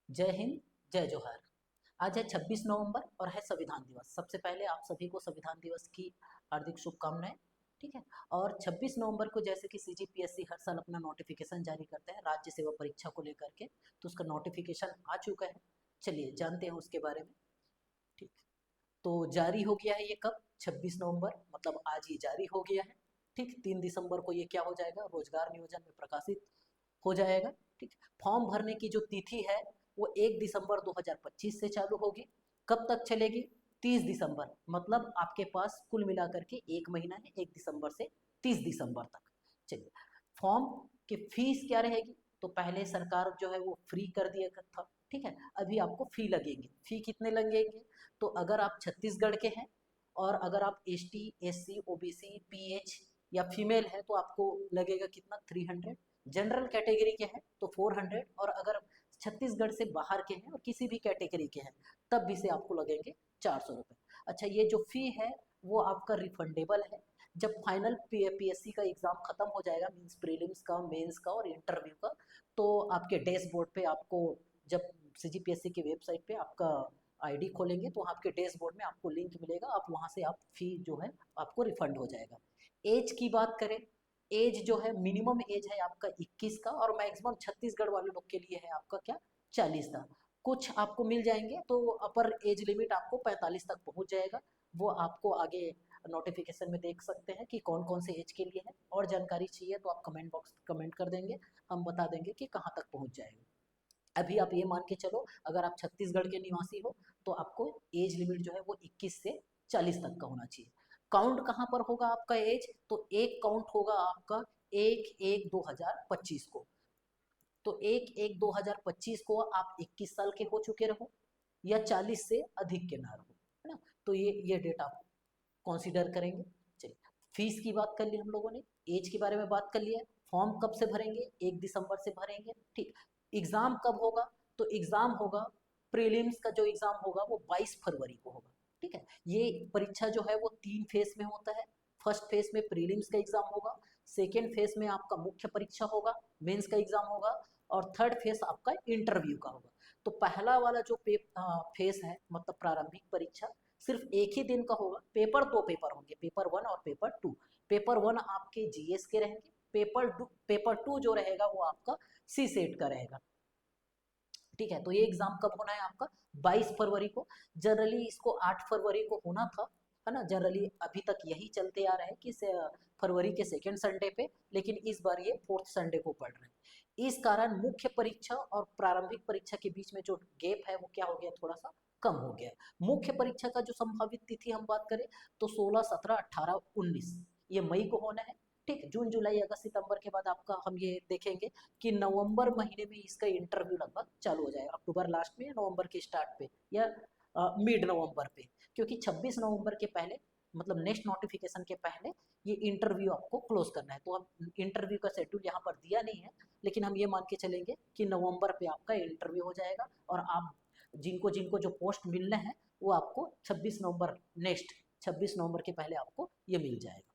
जय हिंद, जय जोहार। आज है 26 नवंबर और है संविधान दिवस। सबसे पहले आप सभी को संविधान दिवस की हार्दिक शुभकामनाएं। ठीक है। और 26 नवंबर को जैसे कि सीजीपीएससी हर साल अपना नोटिफिकेशन जारी करते हैं राज्य सेवा परीक्षा को लेकर के, तो उसका नोटिफिकेशन आ चुका है। चलिए जानते हैं उसके बारे में। ठीक। तो जारी हो गया है ये कब? 26 नवंबर, मतलब आज ये जारी हो गया है। ठीक, 3 दिसंबर को ये क्या हो जाएगा, रोजगार नियोजन में प्रकाशित हो जाएगा। ठीक। फॉर्म भरने की जो तिथि है वो 1 दिसंबर 2025 से चालू होगी। कब तक चलेगी? 30 दिसंबर, मतलब आपके पास कुल मिलाकर के एक महीना है, 1 दिसंबर से 30 दिसंबर तक। चलिए, फॉर्म की फीस क्या रहेगी? तो पहले सरकार जो है वो फ्री कर दिया था। ठीक है, अभी आपको फी लगेंगे। फी कितने लगेंगे? तो अगर आप छत्तीसगढ़ के हैं और अगर आप S T, S C, O B C, P H या फीमेल है तो आपको लगेगा कितना? 300। जनरल कैटेगरी के हैं तो 400, और अगर छत्तीसगढ़ से बाहर के हैं और किसी भी कैटेगरी के हैं तब भी से आपको लगेंगे 400 रुपये। अच्छा, ये जो फी है वो आपका रिफंडेबल है। जब फाइनल पीएससी का एग्ज़ाम ख़त्म हो जाएगा, मीन्स प्रीलिम्स का, मेंस का और इंटरव्यू का, तो आपके डैशबोर्ड पे आपको, जब सीजीपीएससी की वेबसाइट पे आपका आईडी खोलेंगे तो आपके डैशबोर्ड में आपको लिंक मिलेगा, आप वहाँ से आप फी जो है आपको रिफंड हो जाएगा। एज की बात करें, एज जो है मिनिमम एज है आपका 21 का, और मैक्सिमम छत्तीसगढ़ वाले लोग के लिए है आपका क्या, 40 का। कुछ आपको मिल जाएंगे तो अपर एज लिमिट आपको 45 तक पहुंच जाएगा। वो आपको आगे नोटिफिकेशन में देख सकते हैं कि कौन कौन से एज के लिए है। और जानकारी चाहिए तो आप कमेंट बॉक्स कमेंट कर देंगे, हम बता देंगे कि कहाँ तक पहुंच जाएगा। अभी आप ये मान के चलो, अगर आप छत्तीसगढ़ के निवासी हो तो आपको एज लिमिट जो है वो 21 से 40 तक का होना चाहिए। काउंट कहाँ पर होगा आपका एज? तो एक काउंट होगा आपका 1/1/2025 को। तो 1/1/2025 को आप 21 साल के हो चुके रहो या 40 से अधिक के ना रहो, है ना। तो ये डेट आप कंसीडर करेंगे। चलिए, फीस की बात कर ली हम लोगों ने, एज के बारे में बात कर लिया। फॉर्म कब से भरेंगे? 1 दिसंबर से भरेंगे। ठीक। एग्जाम कब होगा? तो एग्जाम होगा, प्रीलिम्स का जो एग्जाम होगा वो 22 फरवरी को होगा। ठीक है। ये परीक्षा जो है वो 3 फेज में होता है। फर्स्ट फेज में प्रीलिम्स का एग्जाम होगा, सेकेंड फेज में आपका मुख्य परीक्षा होगा, मेंस का एग्जाम होगा, और थर्ड फेज आपका इंटरव्यू का होगा। तो पहला वाला जो फेज है, मतलब प्रारंभिक परीक्षा, सिर्फ एक ही दिन का होगा। पेपर 2 पेपर होंगे, पेपर 1 और पेपर 2। पेपर 1 आपके जीएस के रहेंगे, पेपर 2 जो रहेगा वो आपका सी सेट का रहेगा। ठीक है। तो ये एग्जाम कब होना है आपका? 22 फरवरी को। जनरली इसको 8 फरवरी को होना था, है ना। जनरली अभी तक यही चलते आ रहा है कि फरवरी के सेकेंड संडे पे, लेकिन इस बार ये फोर्थ संडे को पड़ रहे हैं। इस कारण मुख्य परीक्षा और प्रारंभिक परीक्षा के बीच में जो गैप है वो क्या हो गया, थोड़ा सा कम हो गया। मुख्य परीक्षा का जो संभावित तिथि हम बात करें तो 16, 17, 18, 19 ये मई को होना है। ठीक। जून, जुलाई, अगस्त, सितंबर के बाद आपका हम ये देखेंगे कि नवंबर महीने में इसका इंटरव्यू लगभग चालू हो जाएगा, अक्टूबर लास्ट में या नवंबर के स्टार्ट पे या मिड नवंबर पे। क्योंकि 26 नवंबर के पहले, मतलब नेक्स्ट नोटिफिकेशन के पहले ये इंटरव्यू आपको क्लोज करना है। तो हम इंटरव्यू का शेड्यूल यहाँ पर दिया नहीं है, लेकिन हम ये मान के चलेंगे कि नवंबर पे आपका इंटरव्यू हो जाएगा, और आप जिनको जिनको जो पोस्ट मिलने हैं वो आपको 26 नवंबर, नेक्स्ट 26 नवंबर के पहले आपको ये मिल जाएगा।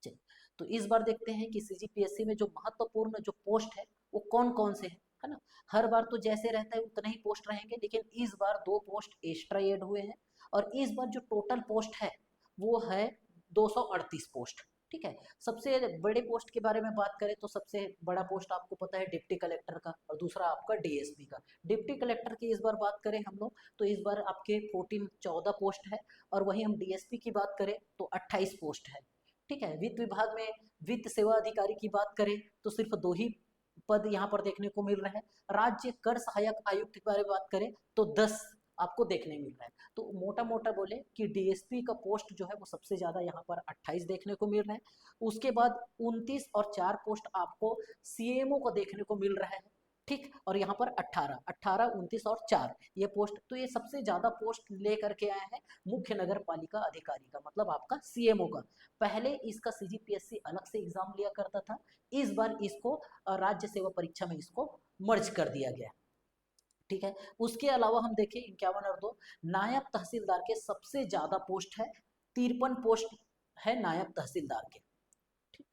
चलिए, तो इस बार देखते हैं कि सीजीपीएससी में जो महत्वपूर्ण जो पोस्ट है वो कौन कौन से है ना। हर बार तो जैसे रहता है उतना ही पोस्ट रहेंगे, लेकिन इस बार 2 पोस्ट एक्स्ट्रा ऐड हुए हैं। और इस बार जो टोटल पोस्ट है वो है 238 पोस्ट। ठीक है। सबसे बड़े पोस्ट के बारे में बात करें तो सबसे बड़ा पोस्ट आपको पता है डिप्टी कलेक्टर का, और दूसरा आपका डीएसपी का। डिप्टी कलेक्टर की इस बार बात करें हम लोग तो इस बार आपके 14 पोस्ट है, और वहीं हम डीएसपी की बात करें तो 28 पोस्ट है। ठीक है। वित्त विभाग में वित्त सेवा अधिकारी की बात करें तो सिर्फ 2 ही पद यहाँ पर देखने को मिल रहे हैं। राज्य कर सहायक आयुक्त के बारे में बात करें तो 10 आपको देखने मिल रहा है। तो मोटा मोटा बोले कि डीएसपी का पोस्ट जो है वो सबसे ज्यादा यहाँ पर 28 देखने को मिल रहे हैं। उसके बाद 29 और 4 पोस्ट आपको सीएमओ को देखने को मिल रहा है। ठीक। और यहाँ पर 18, 18, 29 और 4 ये पोस्ट, तो ये सबसे ज्यादा पोस्ट लेकर के आए हैं मुख्य नगर पालिका अधिकारी का, मतलब आपका सीएमओ का। पहले इसका सीजीपीएससी अलग से एग्जाम लिया करता था, इस बार इसको राज्य सेवा परीक्षा में इसको मर्ज कर दिया गया। ठीक है। उसके अलावा हम देखें 51 और 2, नायब तहसीलदार के सबसे ज्यादा पोस्ट है, 53 पोस्ट है नायब तहसीलदार के। ठीक।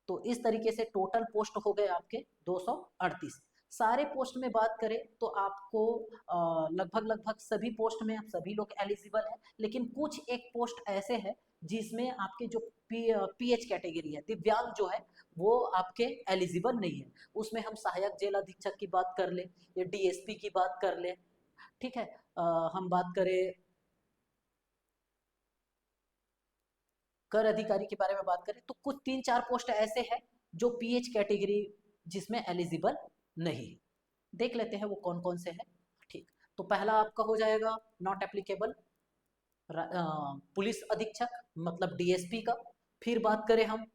तो इस तरीके से टोटल पोस्ट हो गए आपके 238। सारे पोस्ट में बात करें तो आपको लगभग लगभग सभी पोस्ट में आप सभी लोग एलिजिबल हैं, लेकिन कुछ एक पोस्ट ऐसे हैं जिसमें आपके जो पीएच कैटेगरी है, दिव्यांग जो है, वो आपके एलिजिबल नहीं है। उसमें हम सहायक जेल अधीक्षक की बात कर ले या डीएसपी की बात कर ले, ठीक है। हम बात करें कर अधिकारी के बारे में बात करें तो कुछ 3-4 पोस्ट ऐसे हैं जो पीएच कैटेगरी जिसमें एलिजिबल नहीं है। देख लेते हैं वो कौन कौन से हैं। ठीक, तो पहला आपका हो जाएगा नॉट एप्लीकेबल पुलिस अधीक्षक मतलब डीएसपी का। फिर बात करें हम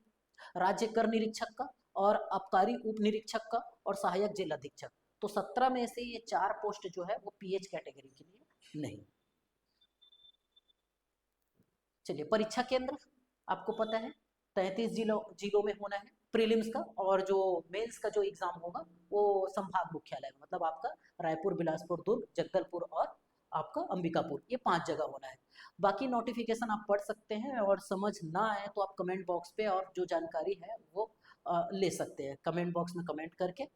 राज्य कर निरीक्षक का और आबकारी उप निरीक्षक का और सहायक जेल अधीक्षक। तो 17 में से ये 4 पोस्ट जो है वो पीएच कैटेगरी के लिए नहीं। चलिए, परीक्षा केंद्र आपको पता है 33 जिलों में होना है प्रीलिम्स का, और जो मेंस का जो एग्जाम होगा वो संभाग मुख्यालय में, मतलब आपका रायपुर, बिलासपुर, दुर्ग, जगदलपुर और आपका अंबिकापुर, ये 5 जगह होना है। बाकी नोटिफिकेशन आप पढ़ सकते हैं, और समझ ना आए तो आप कमेंट बॉक्स पे और जो जानकारी है वो ले सकते हैं कमेंट बॉक्स में कमेंट करके।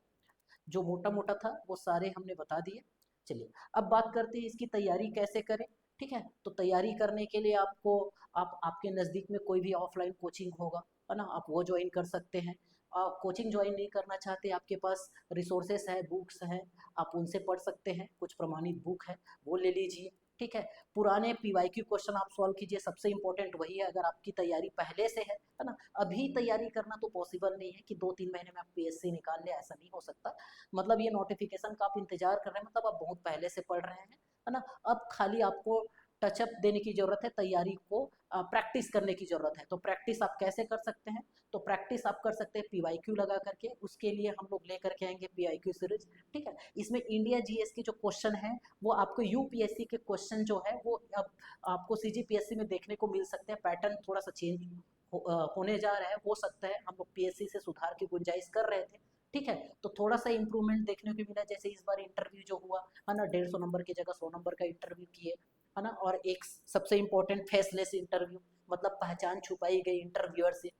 जो मोटा मोटा था वो सारे हमने बता दिए। चलिए, अब बात करते हैं इसकी तैयारी कैसे करें। ठीक है, तो तैयारी करने के लिए आपको आपके नज़दीक में कोई भी ऑफलाइन कोचिंग होगा, है ना, आप वो ज्वाइन कर सकते हैं। कोचिंग ज्वाइन नहीं करना चाहते, आपके पास रिसोर्सेस है, बुक्स हैं, आप उनसे पढ़ सकते हैं, कुछ प्रमाणित बुक है वो ले लीजिए। ठीक है, पुराने पीवाईक्यू क्वेश्चन आप सॉल्व कीजिए, सबसे इंपॉर्टेंट वही है। अगर आपकी तैयारी पहले से है ना, अभी तैयारी करना तो पॉसिबल नहीं है कि 2-3 महीने में आप पीएससी निकाल ले, ऐसा नहीं हो सकता। मतलब ये नोटिफिकेशन का आप इंतजार कर रहे हैं, मतलब आप बहुत पहले से पढ़ रहे हैं, है ना। अब खाली आपको टचअप देने की जरूरत है, तैयारी को प्रैक्टिस करने की जरूरत है। तो प्रैक्टिस आप कैसे कर सकते हैं, तो प्रैक्टिस आप कर सकते हैं पीवाईक्यू लगा करके। उसके लिए हम लोग लेकर के आएंगे पीवाईक्यू सीरीज। ठीक है, इसमें इंडिया जीएस के जो क्वेश्चन है वो आपको यूपीएससी के क्वेश्चन जो है वो अब आपको सीजीपीएससी में देखने को मिल सकते हैं। पैटर्न थोड़ा सा चेंज होने जा रहा है, हो सकता है, हम लोग पीएससी से सुधार की गुंजाइश कर रहे थे। ठीक है, तो थोड़ा सा इंप्रूवमेंट देखने को मिला। जैसे इस बार इंटरव्यू जो हुआ है ना, 150 नंबर की जगह 100 नंबर का इंटरव्यू किए, है ना। और एक सबसे इंपॉर्टेंट फेसलेस इंटरव्यू, मतलब पहचान छुपाई गई इंटरव्यूअर से।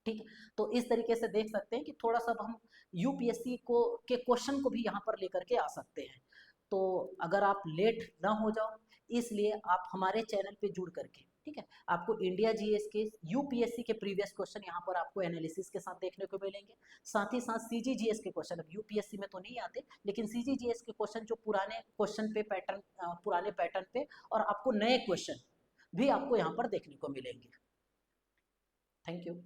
ठीक, तो इस तरीके से देख सकते हैं कि थोड़ा सा हम यूपीएससी को के क्वेश्चन को भी यहाँ पर लेकर के आ सकते हैं। तो अगर आप लेट ना हो जाओ, इसलिए आप हमारे चैनल पे जुड़ करके, ठीक है, आपको इंडिया जीएस के यूपीएससी के प्रीवियस क्वेश्चन यहाँ पर आपको एनालिसिस के साथ देखने को मिलेंगे। साथ ही साथ सीजीजीएस के क्वेश्चन, अब यूपीएससी में तो नहीं आते, लेकिन सीजीजीएस के क्वेश्चन जो पुराने क्वेश्चन पे पैटर्न, पुराने पैटर्न पे, और आपको नए क्वेश्चन भी आपको यहाँ पर देखने को मिलेंगे। Thank you.